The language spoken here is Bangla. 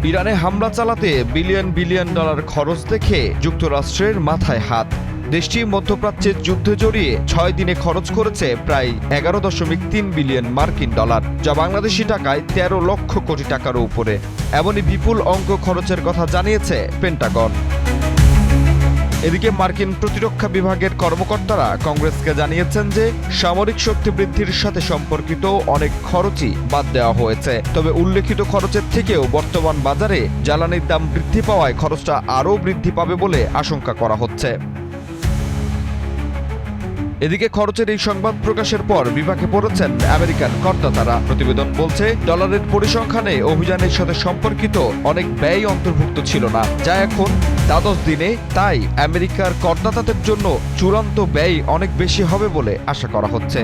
ইরানে হামলা চালাতে বিলিয়ন বিলিয়ন ডলার খরচ দেখে যুক্তরাষ্ট্রের মাথায় হাত। দেশটি মধ্যপ্রাচ্যের যুদ্ধে জড়িয়ে 6 দিনে খরচ করেছে প্রায় 11.3 বিলিয়ন মার্কিন ডলার, যা বাংলাদেশি টাকায় 13 লক্ষ কোটি টাকারও উপরে। এমনই বিপুল অঙ্ক খরচের কথা জানিয়েছে পেন্টাগন। এদিকে মার্কিন প্রতিরক্ষা বিভাগের কর্মকর্তারা কংগ্রেসকে জানিয়েছেন যে সামরিক শক্তি বৃদ্ধির সাথে সম্পর্কিত অনেক খরচই বাদ দেওয়া হয়েছে, তবে উল্লেখিত খরচের থেকেও বর্তমান বাজারে জ্বালানির দাম বৃদ্ধি পাওয়ায় খরচটা আরও বৃদ্ধি পাবে বলে আশঙ্কা করা হচ্ছে। এদিকে খরচের এই সংবাদ প্রকাশের পর বিপাকে পড়েছেন আমেরিকান করদাতারা। প্রতিবেদন বলছে, ডলারের পরিসংখ্যানে অভিযানের সাথে সম্পর্কিত অনেক ব্যয় অন্তর্ভুক্ত ছিল না, যা এখন দ্বাদশ দিনে। তাই আমেরিকার করদাতাদের জন্য চূড়ান্ত ব্যয় অনেক বেশি হবে বলে আশা করা হচ্ছে।